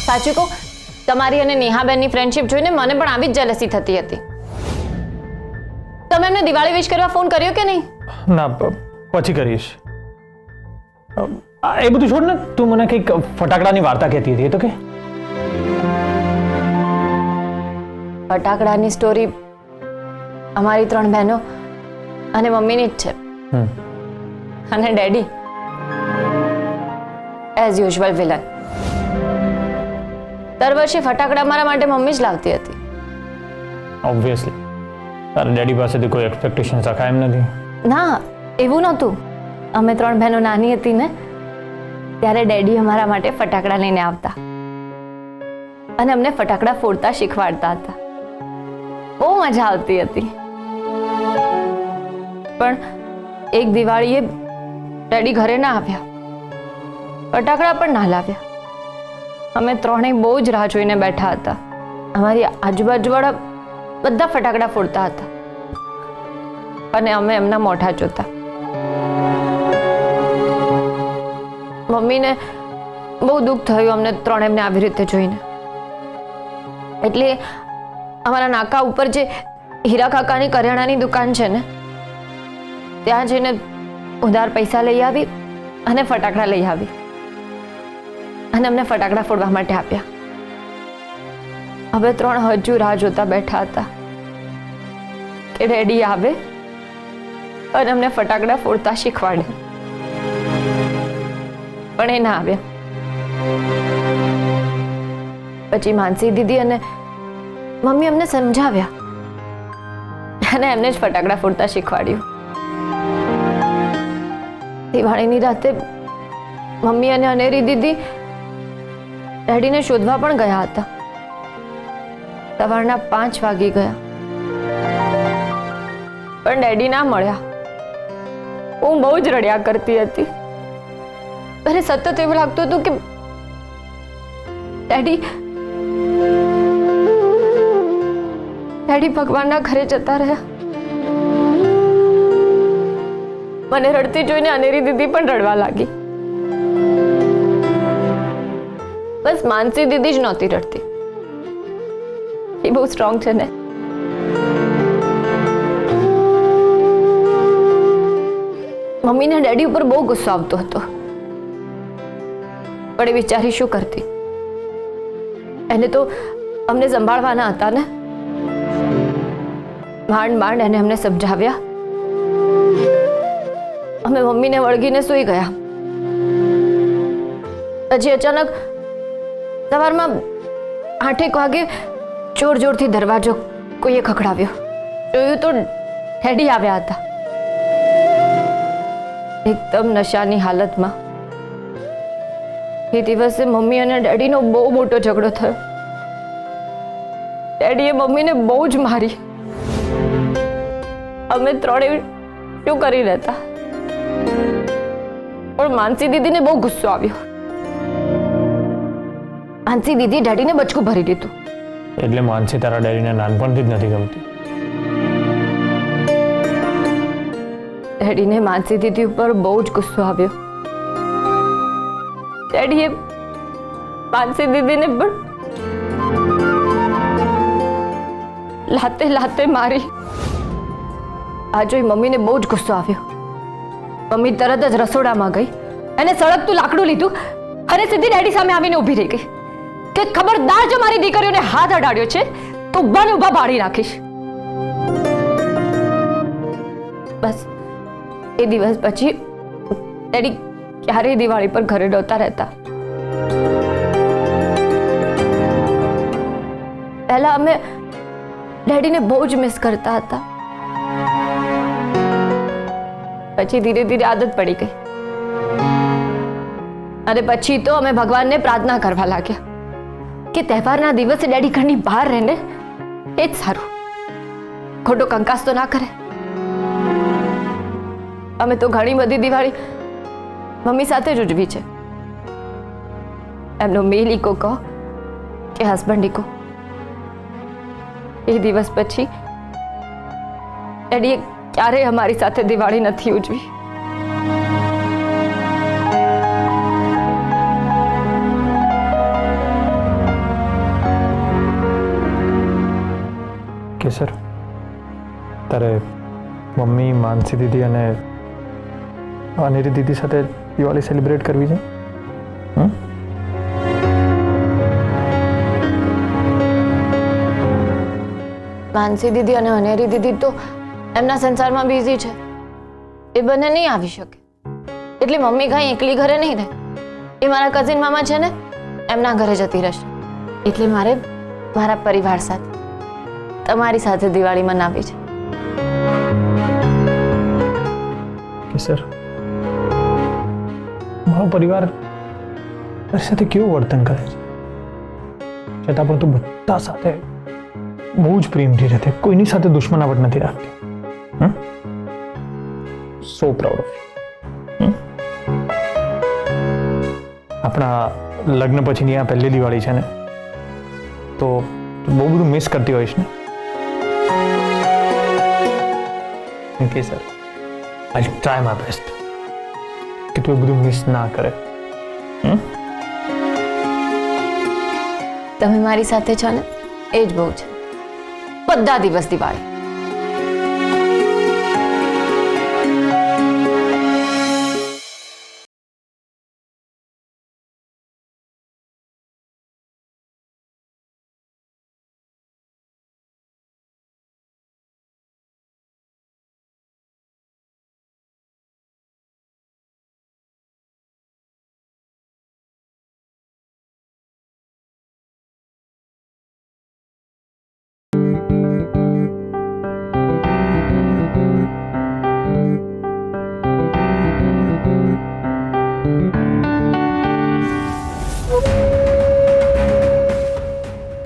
સાચું કહું, તમારી અને નેહાબેનની ફ્રેન્ડશિપ જોઈને મને પણ આવી જ જેલસી થતી હતી. તમે એમને દિવાળી વિશ કરવા ફોન કર્યો કે નહીં? ના, પછી કરીશ. એ બધું છોડ ને, તું મને કંઈક ફટાકડાની વાર્તા કહેતી હતી, એ તો કે. ફટાકડાની સ્ટોરી અમારી 3 બહેનો અને મમ્મીની જ છે. અને ડેડી એઝ યુઝ્યુઅલ વિલન. દર વર્ષે ફટાકડા મારા માટે મમ્મી જ લાવતી હતી. ઓબ્વિયસલી તારા ડેડી પાસેથી કોઈ એક્સપેક્ટેશન રાખાય એમ નથી. ના, એવું નહોતું. અમે 3 બહેનો નાની હતી ને ત્યારે ડેડી અમારા માટે ફટાકડા લઈને આવતા અને અમને ફટાકડા ફોડતા શીખવાડતા હતા. બહુ મજા આવતી હતી. પણ એક દિવાળીએ ડેડી ઘરે ના આવ્યા, ફટાકડા પણ ના લાવ્યા. અમે 3 બહુ જ રાહ જોઈને બેઠા હતા. અમારી આજુબાજુવાળા બધા ફટાકડા ફોડતા હતા અને અમે એમના મોઢા જોતા. મમ્મીને બહુ દુઃખ થયું અમને 3 આવી રીતે જોઈને. એટલે અમારા નાકા ઉપર જે હીરા કાકાની કરિયાણાની દુકાન છે ને, ત્યાં જઈને ઉધાર પૈસા લઈ આવી અને ફટાકડા લઈ આવી અને અમને ફટાકડા ફોડવા માટે આપ્યા. હવે 3 હજુ રાહ જોતા બેઠા હતા કે ડેડી આવે અને અમને ફટાકડા ફોડતા શીખવાડે. પણ એ ના આવ્યા. પછી માનસી દીદી અને મમ્મી અમને સમજાવ્યા અને એમને જ ફટાકડા ફોડતા શીખવાડ્યું. દિવાળીની રાતે મમ્મી અને અનેરી દીદી ડેડીને શોધવા પણ ગયા હતા. સવારના 5 વાગી ગયા પણ ડેડી ના મળ્યા. હું બહુ જ રડ્યા કરતી હતી. મને સતત એવું લાગતું હતું કે ડેડી ભગવાનના ઘરે જતા રહ્યા. મને રડતી જોઈને અનેરી દીદી પણ રડવા લાગી. બસ માનસી દીદી જ નહોતી રડતી. એ બહુ સ્ટ્રોંગ છે ને. મમ્મીને ડેડી ઉપર બહુ ગુસ્સો આવતો હતો, પણ એ વિચારી શું કરતી? એને તો અમને સંભાળવાના હતા ને. માંડ માંડ એને અમને સમજાવ્યા. અમે મમ્મીને વળગીને સૂઈ ગયા. પછી અચાનક સવારમાં 8 વાગે જોર જોરથી દરવાજો કોઈએ ખખડાવ્યો. જોયું તો ડેડી આવ્યા હતા, એકદમ નશાની હાલતમાં. એ દિવસે મમ્મી અને ડેડીનો બહુ મોટો ઝઘડો થયો. ડેડીએ મમ્મીને બહુ જ મારી. અમે 3 શું કરી લેતા? પણ માનસી દીદીને બહુ ગુસ્સો આવ્યો. માનસી દીદી ડેડીને બચકું ભરી દીધું. એટલે માનસી તારા ડેડીને નાનપણથી જ નથી ગમતી. ડેડીને માનસી દીદી ઉપર બહુ જ ગુસ્સો આવ્યો. ડેડીએ માનસી દીદીને પણ લાતે લાતે મારી. આ જોઈ મમ્મીને બહુ જ ગુસ્સો આવ્યો. મમ્મી તરત જ રસોડામાં ગઈ અને સળગતું લાકડું લીધું અને સીધી ડેડી સામે આવીને ઊભી રહી ગઈ કે ખબરદાર જો મારી દીકરીઓને હાથ અડાડ્યો છે તો ઉભા ને ઉભા બાળી નાખીશ. બસ એ દિવસ પછી ડેડી ક્યારેય દિવાળી પર ઘરે નહોતા રહેતા. પહેલા અમે ડેડીને બહુ જ મિસ કરતા હતા. પછી ધીરે ધીરે આદત પડી ગઈ અને પછી તો અમે ભગવાનને પ્રાર્થના કરવા લાગ્યા કે તહેવારના દિવસે ડેડી ઘરની બહાર રહે ને એ જ સારું, ખોટો કંકાસ તો ના કરે. અમે તો ઘણી બધી દિવાળી મમ્મી સાથે જ ઉજવી છે. એમનો મેલ ઈકો કહો કે હસબન્ડ ઈકો. એ દિવસ પછી ડેડીએ ક્યારેય અમારી સાથે દિવાળી નથી ઉજવી. સર તારે મમ્મી માનસી દીદી અને અનેરી દીદી સાથે દિવાળી સેલિબ્રેટ કરવી છે? માનસી દીદી અને અનેરી દીદી તો એમના સંસારમાં બિઝી છે, એ બંને નહીં આવી શકે. એટલે મમ્મી કાંઈ એકલી ઘરે નહીં રહે. એ મારા કઝિન મામા છે ને, એમના ઘરે જતી રહેશે. એટલે મારે મારા પરિવાર સાથે, તમારી સાથે દિવાળી મનાવી છે. કે સર મારો પરિવાર તારી સાથે કેવું વર્તન કરે છે, છતાં પણ તું બધા સાથે બહુ જ પ્રેમથી રહે, કોઈની સાથે દુશ્મનાવટ નથી રાખતી. So proud of you. આપણા લગ્ન પછીની આ પહેલી દિવાળી છે ને, તો તું બહુ બધું મિસ કરતી હોઈશ ને? Okay sir, I try my best કે તું એ બધું મિસ ના કરે. તમે મારી સાથે છો ને, એ જ બહુ છે. બધા દિવસ દિવાળી.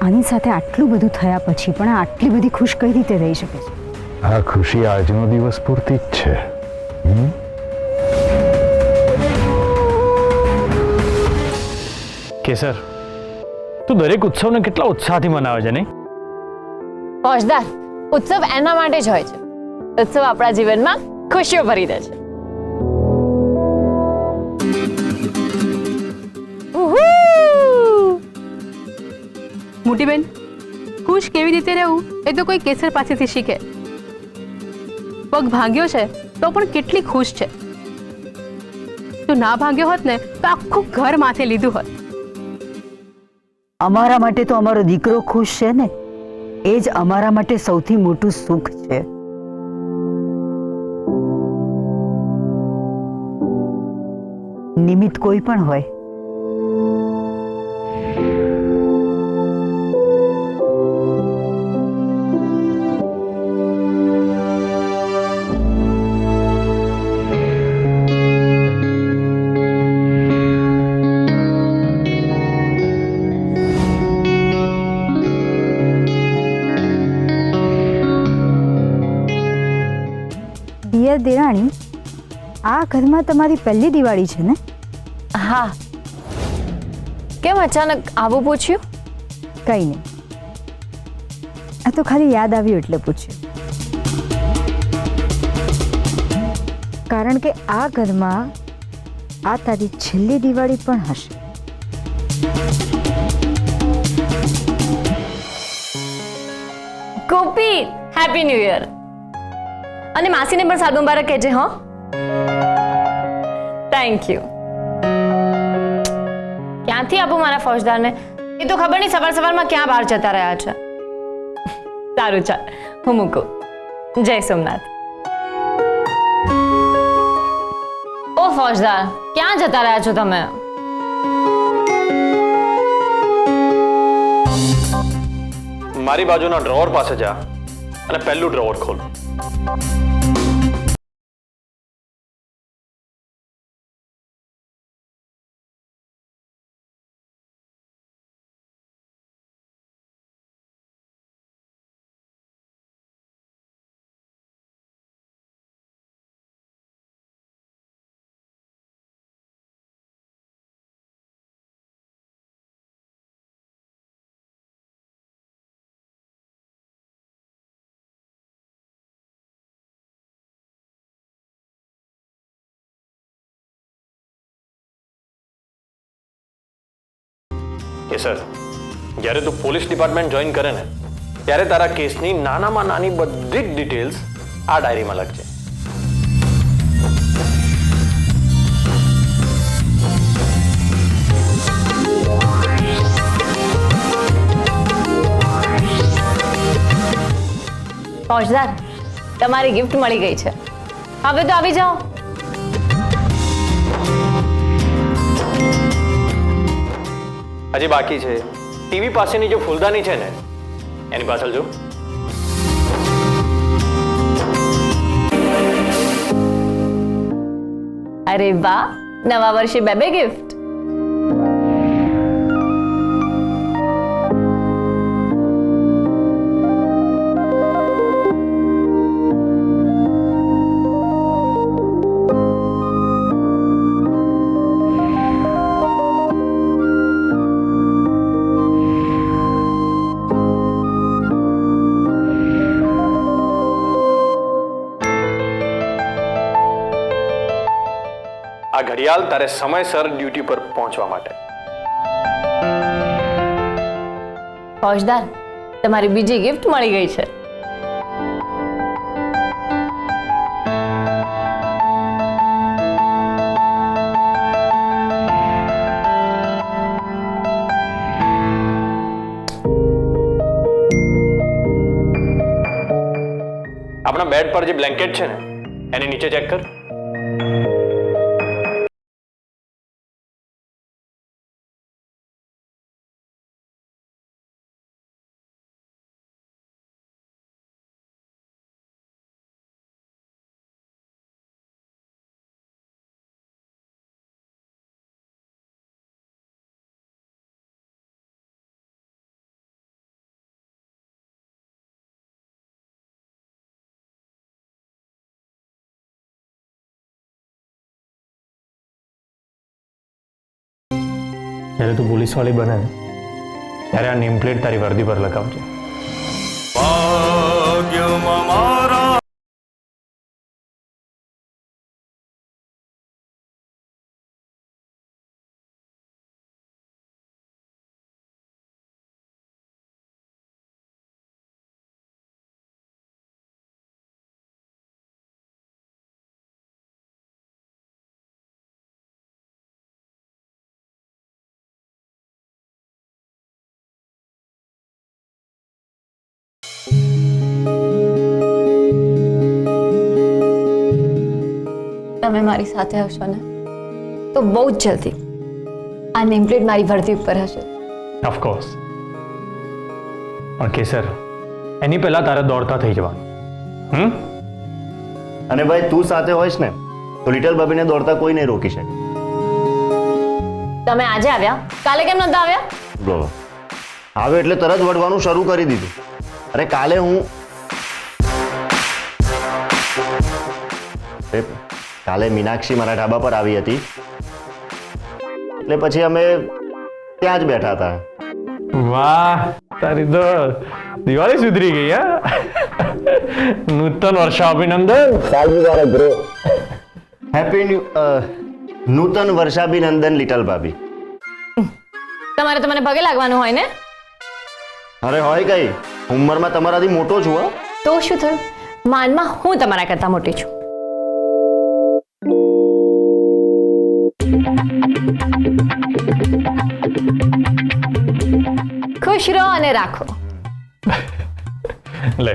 આની સાથે આટલું બધું થયા પછી પણ આ આટલી બધી ખુશ કઈ રીતે રહી શકે છે? આ ખુશી આજનો દિવસ પૂરતી જ છે. કેસર, તું દરેક ઉત્સવને કેટલા ઉત્સાહથી મનાવે છે, નહીં? ફોજદાર, ઉત્સવ એના માટે જ હોય છે. ઉત્સવ આપણા જીવનમાં ખુશીઓ ભરી દે છે. મોટી બેન, ખુશ કેવી રીતે રહેવું એ તો કોઈ કેસર પાસેથી શીખે. પગ ભાંગ્યો છે તો પણ કેટલી ખુશ છે. જો ના ભાંગ્યો હોત ને તો આખું ઘર માથે લીધું હોત. અમારા માટે તો અમારો દીકરો ખુશ છે ને, એ જ અમારા માટે સૌથી મોટું સુખ છે. નિમિત્ત કોઈ પણ હોય, ડિયર દેરાણી, આ ઘરમાં તમારી પહેલી દિવાળી છે ને? હા. કેમ અચાનક આવું પૂછ્યું? કંઈ નહીં, આ તો ખાલી યાદ આવ્યું એટલે પૂછ્યું. કારણ કે આ ઘરમાં આ તારી છેલ્લી દિવાળી પણ હશે. ગોપી, હેપી ન્યૂ યર. અને માસીને પણ સાલ મુબારક કહેજે. હો, થેન્ક યુ. ક્યાંથી આપું મારા ફોજદારને? એ તો ખબર નહીં સવાર સવારમાં ક્યાં બહાર જતા રહ્યા છે. સારું, ચાલ હું મૂકું. જય સોમનાથ. ઓ ફોજદાર, ક્યાં જતા રહ્યા છો તમે? મારી બાજુના ડ્રોવર પાસે જા અને પહેલું ડ્રોવર ખોલ. કે સર, જ્યારે તું પોલીસ ડિપાર્ટમેન્ટ જોઈન કરે ને ત્યારે તારા કેસની નાનામાં નાની બધી જ ડિટેલ્સ આ ડાયરીમાં લખજે. ફોજદાર, તમારી ગિફ્ટ મળી ગઈ છે. હવે તો આવી જાઓ. હજી બાકી છે. ટીવી પાસેની જો ફૂલદાની છે ને એની પાછળ જો. અરે વાહ, નવા વર્ષે બે ગિફ્ટ. આ ઘડિયાળ તારે સમયસર ડ્યુટી પર પહોંચવા માટે. ફોજદાર, તમારી બીજી ગિફ્ટ મળી ગઈ છે. આપણા બેડ પર જે બ્લેન્કેટ છે ને એની નીચે ચેક કર. જ્યારે તું પોલીસ વાળી બને ને ત્યારે આ નેમ પ્લેટ તારી વર્દી પર લગાવજે. તમે મારી સાથે હશો ને તો બહુ જ જલ્દી આ નેમ પ્લેટ મારી વર્દી ઉપર હશે. ઓફકોર્સ. પણ કેસર, એની પહેલા તારે દોડતા થઈ જવાનું. અને ભાઈ તું સાથે હોઈશ ને તો લિટલ ભાભીને દોડતા કોઈ નહીં રોકી શકે. તમે આજે આવ્યા, કાલે કેમ નતા આવ્યા? લો, આવે એટલે તરત વળવાનું શરૂ કરી દીધું. અરે કાલે મીનાક્ષી મારા ઢાબા પર આવી હતી એટલે પછી અમે ત્યાં જ બેઠા હતા. વાહ, તારી તો દિવાળી સુધરી ગઈ. હા, નૂતન વર્ષાભિનંદન. હેપી નૂતન વર્ષાભિનંદન લિટલ ભાભી. તમારે તો મને પગે લાગવાનું હોય ને? અરે હોય કઈ, ઉંમરમાં તમારાથી મોટો છું. હા, તો શું થયું, માનમાં હું તમારા કરતા મોટી છું. ખુશ રહો અને રાખો. લે.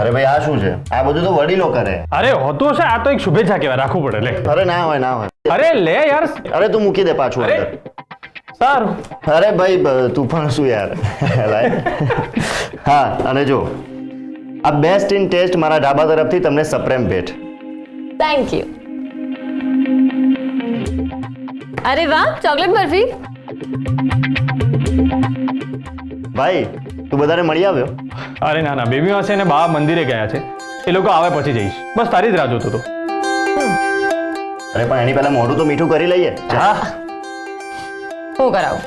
અરે ભાઈ આ શું છે? આ બધું તો વડીલો કરે. અરે હોતું હશે, આ તો એક શુભેચ્છા કહેવાય, રાખવું પડે. લે. અરે ના હોય, ના હોય. અરે લે યાર. અરે તું મૂકી દે પાછું અરે અંદર. સારું. અરે ભાઈ તું પણ શું યાર. હા, અને જો આ બેસ્ટ ઇન ટેસ્ટ મારા ઢાબા તરફથી તમને સપ્રેમ ભેટ. Thank you. અરે વાહ, ચોકલેટ બરફી. ભાઈ તું બધાને મળી આવ્યો? અરે ના ના, બેબી હશે ને બા મંદિરે ગયા છે, એ લોકો આવે પછી જઈશ. બસ તારી જ રાહ જોતો હતો. અરે પણ એની પહેલા મોઢું તો મીઠું કરી લઈએ. હા, હું કરાવું?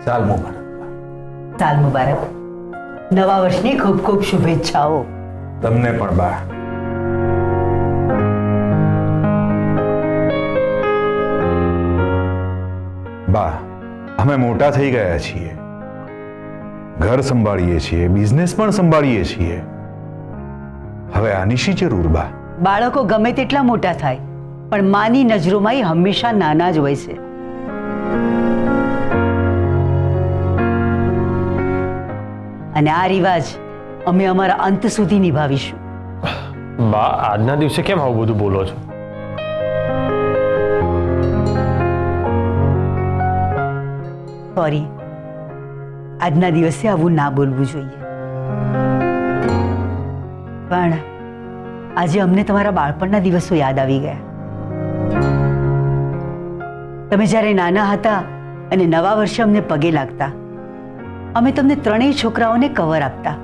સાલ મુબારક. સાલ મુબારક. નવા વર્ષની ખૂબ ખૂબ શુભેચ્છાઓ. તમને પણ બા. બા, અમે મોટા થઈ ગયા છીએ, ઘર સંભાળીએ છીએ, બિઝનેસ પણ સંભાળીએ છીએ. હવે આની શી જરૂર બા? બાળકો ગમે તેટલા મોટા થાય પણ માની નજરોમાં એ હંમેશા નાના જ હોય છે. અને આ રિવાજ અમે અમારા અંત સુધી નિભાવીશું. બા, આજના દિવસે કેમ આવું બધું બોલો છો? સોરી, આજના દિવસે આવું ના બોલવું જોઈએ. પણ આજે અમને તમારા બાળપણના દિવસો યાદ આવી ગયા. તમે જ્યારે નાના હતા અને નવા વર્ષે અમને પગે લાગતા, અમે તમને ત્રણેય છોકરાઓને કવર આપતા.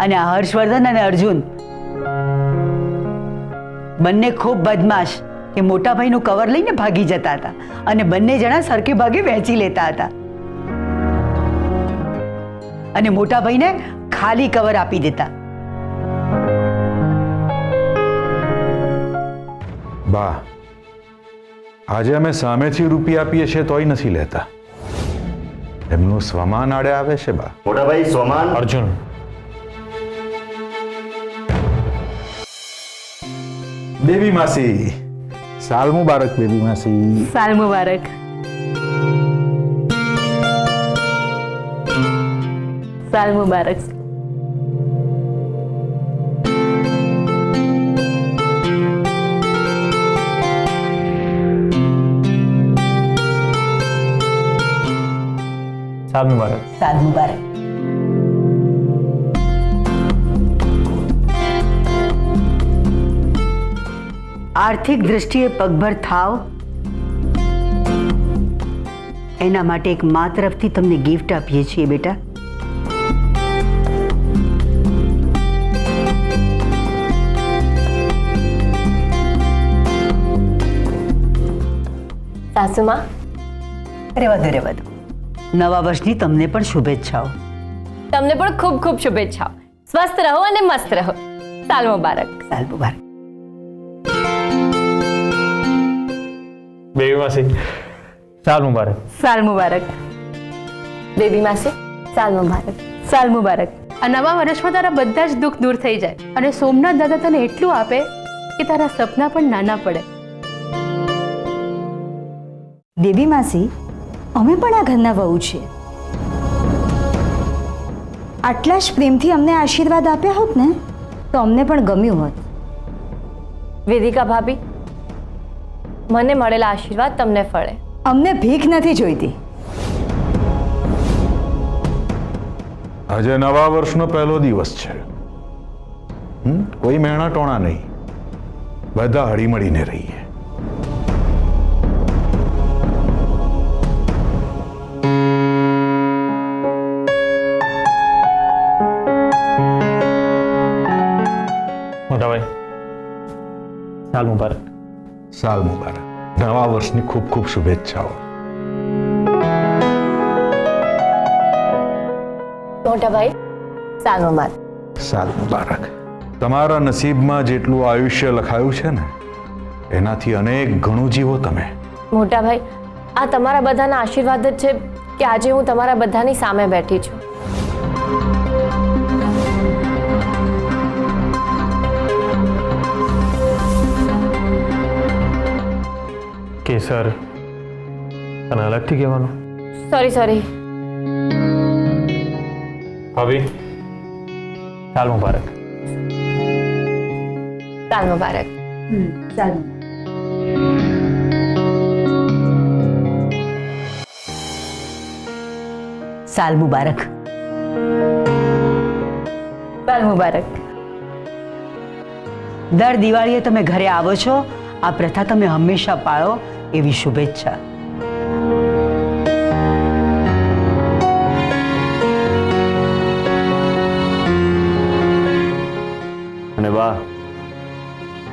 અને આ હર્ષવર્ધન અને અર્જુન બંને ખૂબ બદમાશ કે મોટા ભાઈનું કવર લઈને ભાગી જતા હતા અને બંને જણા સરખે ભાગે વહેંચી લેતા હતા અને મોટા ભાઈને ખાલી કવર આપી દેતા. બા, આજે અમે સામેથી રૂપિયા આપીએ છીએ તોય નથી લેતા. એમનું સ્વમાન આડે આવે છે બા. મોટા ભાઈ સોમાન. અર્જુન, બેબી માસી, સાલ મુબારક બેબી માસી. સાલ મુબારક. સાલ મુબારક. સાલ મુબારક. સાલ મુબારક. આર્થિક દ્રષ્ટિએ પગભર થાવ એના માટે એક મા તરફથી તમને ગિફ્ટ આપીએ છીએ બેટા. સાસુમાં, રહેવા દો, રહેવા દો. નવા વર્ષની તમને પણ શુભેચ્છાઓ. તમને પણ ખૂબ ખૂબ શુભેચ્છાઓ. સ્વસ્થ રહો અને મસ્ત રહો. સાલ મુબારક. સાલ મુબારક. બેબી માસી, સાલ મુબારક. સાલ મુબારક. બેબી માસી, સાલ મુબારક. સાલ મુબારક. આ નવા વર્ષમાં તારા બધા જ દુઃખ દૂર થઈ જાય અને સોમનાથ દાદા તને એટલું આપે કે તારા સપના પણ નાના પડે. બેબી માસી, અમે પણ આ ઘરના વહુ છીએ. આટલા જ પ્રેમથી અમને આશીર્વાદ આપ્યા હોત ને તો અમને પણ ગમ્યું હોત. વેદિકા ભાભી, મને મળેલા આશીર્વાદ તમને ફળે. અમને ભીખ નથી જોઈતી. આજે નવા વર્ષનો પહેલો દિવસ છે. કોઈ મહેણા ટોણા નહીં, બધા હળીમળીને રહીએ. મોટા ભાઈ, સાલ મુબારક. સાલ મુબારક. નવા વર્ષની ખૂબ ખૂબ શુભેચ્છાઓ. મોટા ભાઈ, સાલ મુબારક. સાલ મુબારક. તમારા નસીબમાં જેટલું આયુષ્ય લખાયું છે ને એનાથી અનેક ગણું જીવો તમે. મોટા ભાઈ, આ તમારા બધાના આશીર્વાદ જ છે કે આજે હું તમારા બધાની સામે બેઠી છું. કેસર, અને અલગથી કહેવાનું. સોરી. ભાભી, સાલ મુબારક. સાલ મુબારક. ચાલો. સાલ મુબારક. સાલ મુબારક. દર દિવાળીએ તમે ઘરે આવો છો, આ પ્રથા તમે હંમેશા પાળો એવી શુભેચ્છા. અને વાહ,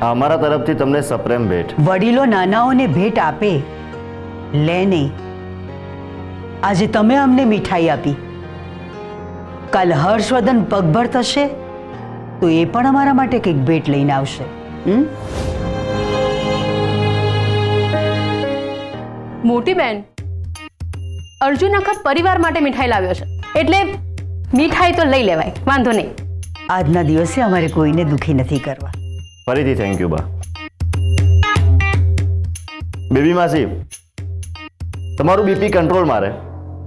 આ અમારા તરફથી તમને સપ્રેમ ભેટ. વડીલો નાનાઓને ભેટ આપે, લે નહીં. આજે તમે અમને મીઠાઈ આપી, કાલ હર્ષવર્ધન પગભર થશે તો એ પણ અમારા માટે કંઈક ભેટ લઈને આવશે. મોટી બેન, અર્જુન આખા પરિવાર માટે મીઠાઈ લાવ્યો છે, એટલે મીઠાઈ તો લઈ લેવાય, વાંધો નહીં. આજના દિવસે અમારે કોઈને દુઃખી નથી કરવા. ફરીથી થેન્ક યુ બા. બેબી માસી, તમારું બીપી કંટ્રોલમાં રહે,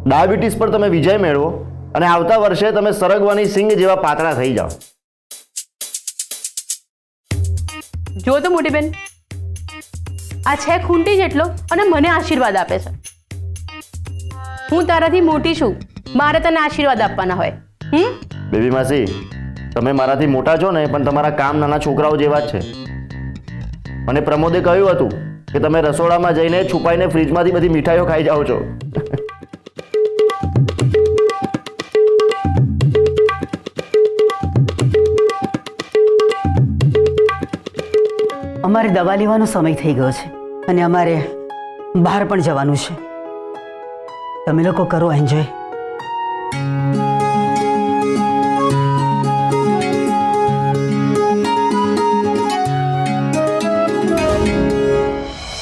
ડાયાબિટીસ પર તમે વિજય મેળવો અને આવતા વર્ષે તમે સરગવાની સિંગ જેવા પાતળા થઈ જાઓ. જો તો મોટી બેન, આ છે ખૂંટી જેટલો અને મને આશીર્વાદ આપે છે. હું તારાથી મોટી છું, મારે તને આશીર્વાદ આપવાના હોય. બેબી માસી, તમે મારાથી મોટા છો ને, પણ તમારા કામ નાના છોકરાઓ જેવા જ છે. મને પ્રમોદે કહ્યું હતું કે તમે રસોડામાં જઈને છુપાઈને ફ્રીજમાંથી બધી મીઠાઈઓ ખાઈ જાઓ છો. અમારે દવા લેવાનો સમય થઈ ગયો છે અને અમારે બહાર પણ જવાનું છે. તમે લોકો કરો એન્જોય.